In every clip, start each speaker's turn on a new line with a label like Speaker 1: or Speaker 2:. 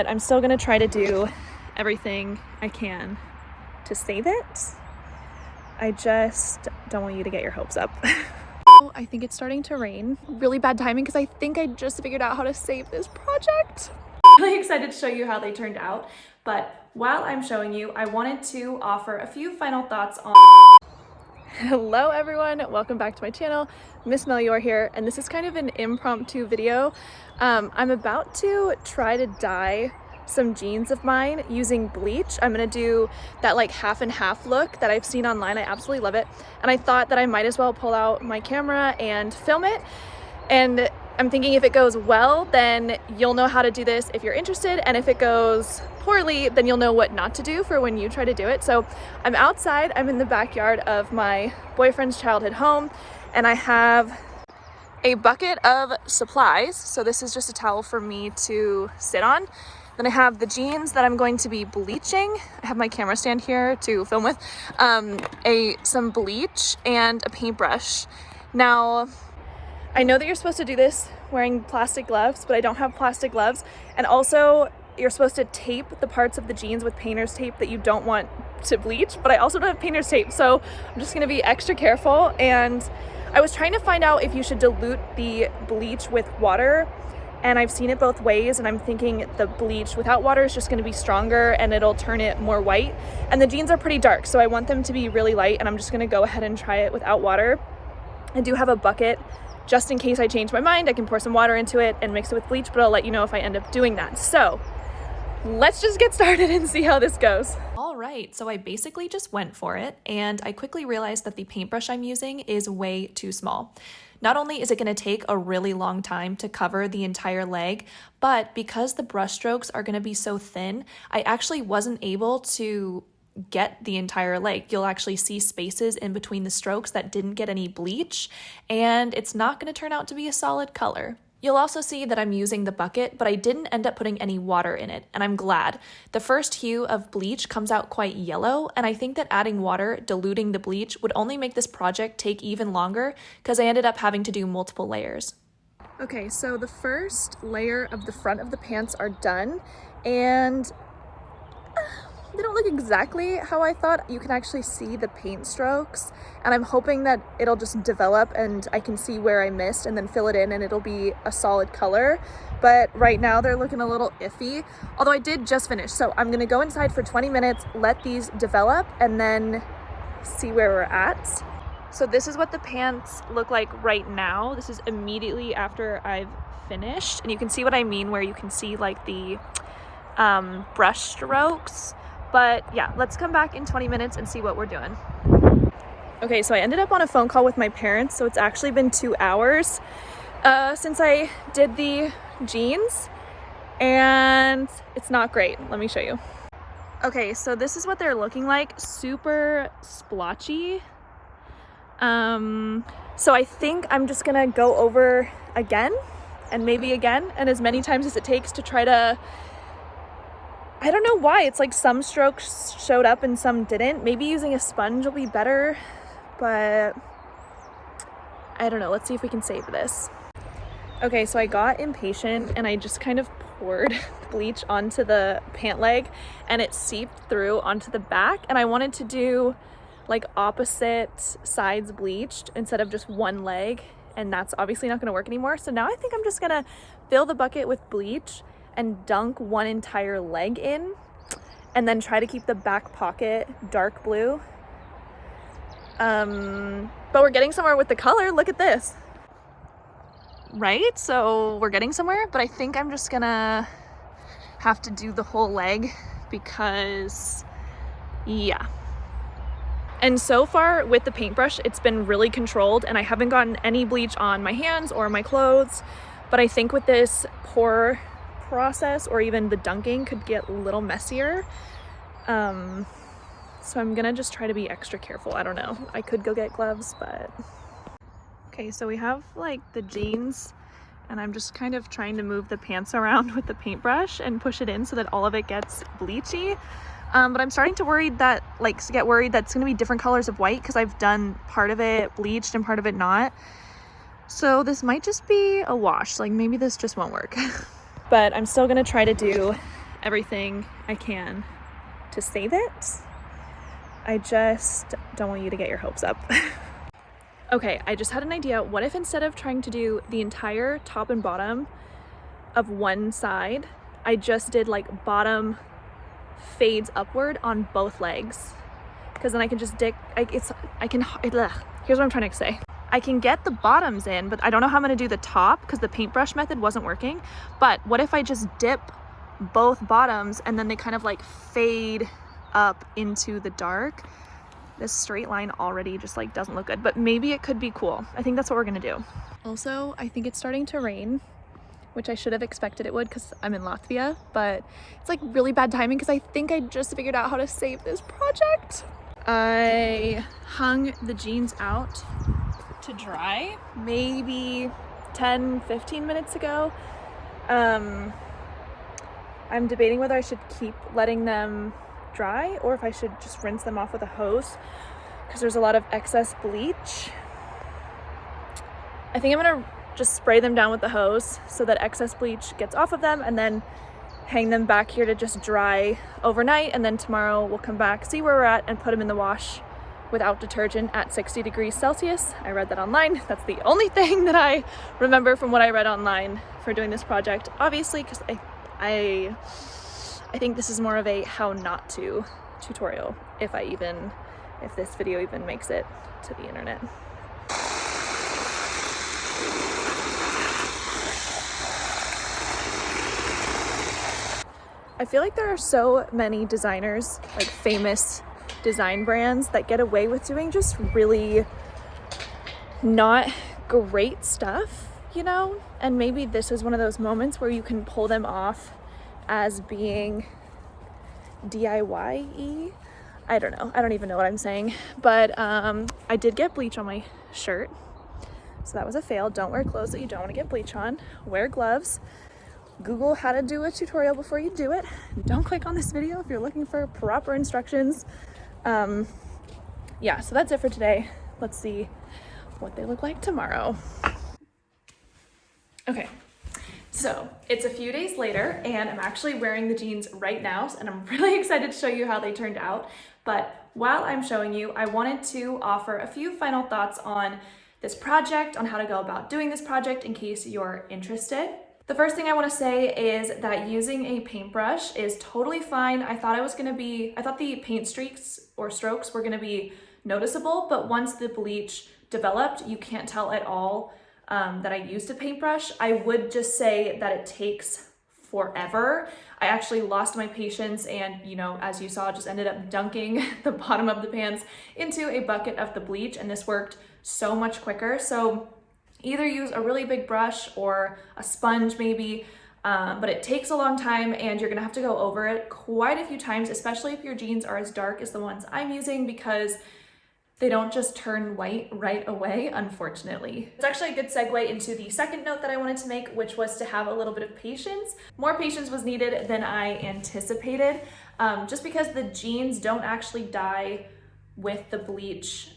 Speaker 1: But I'm still gonna try to do everything I can to save it. I just don't want you to get your hopes up. I think it's starting to rain. Really bad timing because I think I just figured out how to save this project. I'm really excited to show you how they turned out, but while I'm showing you, I wanted to offer a few final thoughts on... Hello everyone, welcome back to my channel. Miss Melior here, and this is kind of an impromptu video. I'm about to try to dye some jeans of mine using bleach. I'm gonna do that like half and half look that I've seen online. I absolutely love it, and I thought that I might as well pull out my camera and film it. And I'm thinking if it goes well, then you'll know how to do this if you're interested, and if it goes poorly, then you'll know what not to do for when you try to do it. So I'm outside, I'm in the backyard of my boyfriend's childhood home, and I have a bucket of supplies. So this is just a towel for me to sit on. Then I have the jeans that I'm going to be bleaching. I have my camera stand here to film with, some bleach and a paintbrush. Now, I know that you're supposed to do this wearing plastic gloves, but I don't have plastic gloves. And also, you're supposed to tape the parts of the jeans with painter's tape that you don't want to bleach, but I also don't have painter's tape, so I'm just gonna be extra careful. And I was trying to find out if you should dilute the bleach with water, and I've seen it both ways, and I'm thinking the bleach without water is just gonna be stronger and it'll turn it more white. And the jeans are pretty dark, so I want them to be really light, and I'm just gonna go ahead and try it without water. I do have a bucket just in case I change my mind. I can pour some water into it and mix it with bleach, but I'll let you know if I end up doing that. So let's just get started and see how this goes. All right, so I basically just went for it, and I quickly realized that the paintbrush I'm using is way too small. Not only is it going to take a really long time to cover the entire leg, but because the brush strokes are going to be so thin, I actually wasn't able to get the entire leg. You'll actually see spaces in between the strokes that didn't get any bleach, and it's not going to turn out to be a solid color. You'll also see that I'm using the bucket, but I didn't end up putting any water in it, and I'm glad. The first hue of bleach comes out quite yellow, and I think that adding water, diluting the bleach, would only make this project take even longer because I ended up having to do multiple layers. Okay, so the first layer of the front of the pants are done, and they don't look exactly how I thought. You can actually see the paint strokes, and I'm hoping that it'll just develop and I can see where I missed and then fill it in and it'll be a solid color. But right now they're looking a little iffy, although I did just finish. So I'm gonna go inside for 20 minutes, let these develop, and then see where we're at. So this is what the pants look like right now. This is immediately after I've finished, and you can see what I mean where you can see like the brush strokes. But yeah, let's come back in 20 minutes and see what we're doing. Okay, so I ended up on a phone call with my parents, so it's actually been 2 hours since I did the jeans, and it's not great. Let me show you. Okay, so this is what they're looking like, super splotchy. So I think I'm just gonna go over again and maybe again and as many times as it takes to try to... I don't know why, it's like some strokes showed up and some didn't. Maybe using a sponge will be better, but I don't know. Let's see if we can save this. Okay, so I got impatient and I just kind of poured bleach onto the pant leg and it seeped through onto the back, and I wanted to do like opposite sides bleached instead of just one leg, and that's obviously not gonna work anymore. So now I think I'm just gonna fill the bucket with bleach and dunk one entire leg in, and then try to keep the back pocket dark blue. But we're getting somewhere with the color. Look at this. Right? So we're getting somewhere, but I think I'm just gonna have to do the whole leg because, yeah. And so far with the paintbrush, it's been really controlled and I haven't gotten any bleach on my hands or my clothes, but I think with this pour process or even the dunking could get a little messier. So I'm gonna just try to be extra careful. I don't know, I could go get gloves, but... Okay, so we have like the jeans, and I'm just kind of trying to move the pants around with the paintbrush and push it in so that all of it gets bleachy. But I'm starting to get worried that it's gonna be different colors of white because I've done part of it bleached and part of it not. So this might just be a wash, like maybe this just won't work. But I'm still gonna try to do everything I can to save it. I just don't want you to get your hopes up. Okay, I just had an idea. What if instead of trying to do the entire top and bottom of one side, I just did like bottom fades upward on both legs? Because then I can just here's what I'm trying to say. I can get the bottoms in, but I don't know how I'm gonna do the top because the paintbrush method wasn't working. But what if I just dip both bottoms and then they kind of like fade up into the dark? This straight line already just like doesn't look good, but maybe it could be cool. I think that's what we're gonna do. Also, I think it's starting to rain, which I should have expected it would because I'm in Latvia, but it's like really bad timing because I think I just figured out how to save this project. I hung the jeans out to dry maybe 10-15 minutes ago. I'm debating whether I should keep letting them dry or if I should just rinse them off with a hose because there's a lot of excess bleach. I think I'm gonna just spray them down with the hose so that excess bleach gets off of them and then hang them back here to just dry overnight, and then tomorrow we'll come back, see where we're at, and put them in the wash without detergent at 60 degrees Celsius. I read that online. That's the only thing that I remember from what I read online for doing this project, obviously, because I think this is more of a how not to tutorial, if this video even makes it to the internet. I feel like there are so many designers, like famous design brands, that get away with doing just really not great stuff, you know? And maybe this is one of those moments where you can pull them off as being DIY-y. I don't know. I don't even know what I'm saying. But I did get bleach on my shirt. So that was a fail. Don't wear clothes that you don't want to get bleach on. Wear gloves. Google how to do a tutorial before you do it. Don't click on this video if you're looking for proper instructions. Yeah, so that's it for today. Let's see what they look like tomorrow. Okay, so it's a few days later and I'm actually wearing the jeans right now, and I'm really excited to show you how they turned out. But while I'm showing you, I wanted to offer a few final thoughts on this project, on how to go about doing this project in case you're interested. The first thing I want to say is that using a paintbrush is totally fine. I thought the paint streaks or strokes were going to be noticeable, but once the bleach developed, you can't tell at all that I used a paintbrush. I would just say that it takes forever. I actually lost my patience and, you know, as you saw, just ended up dunking the bottom of the pants into a bucket of the bleach, and this worked so much quicker. So either use a really big brush or a sponge maybe, but it takes a long time and you're gonna have to go over it quite a few times, especially if your jeans are as dark as the ones I'm using, because they don't just turn white right away, unfortunately. It's actually a good segue into the second note that I wanted to make, which was to have a little bit of patience. More patience was needed than I anticipated, just because the jeans don't actually dye with the bleach.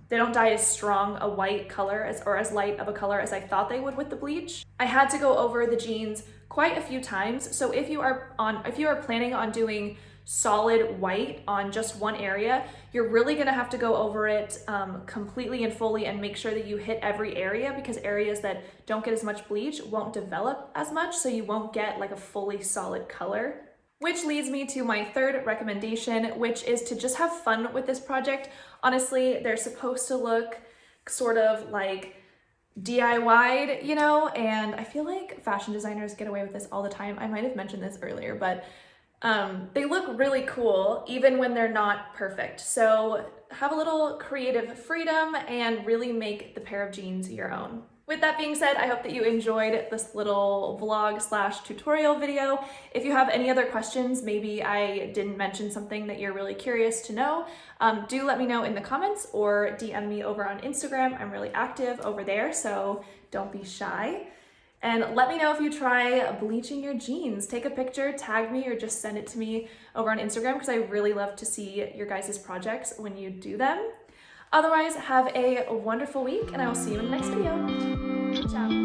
Speaker 1: They don't dye as strong a white color or as light of a color as I thought they would with the bleach. I had to go over the jeans quite a few times. So if you are planning on doing solid white on just one area, you're really gonna have to go over it completely and fully and make sure that you hit every area, because areas that don't get as much bleach won't develop as much, so you won't get like a fully solid color. Which leads me to my third recommendation, which is to just have fun with this project. Honestly, they're supposed to look sort of like DIY'd, you know, and I feel like fashion designers get away with this all the time. I might have mentioned this earlier, but they look really cool even when they're not perfect. So have a little creative freedom and really make the pair of jeans your own. With that being said, I hope that you enjoyed this little vlog / tutorial video. If you have any other questions, maybe I didn't mention something that you're really curious to know, do let me know in the comments or DM me over on Instagram. I'm really active over there, so don't be shy. And let me know if you try bleaching your jeans. Take a picture, tag me, or just send it to me over on Instagram, because I really love to see your guys' projects when you do them. Otherwise, have a wonderful week, and I will see you in the next video. Ciao.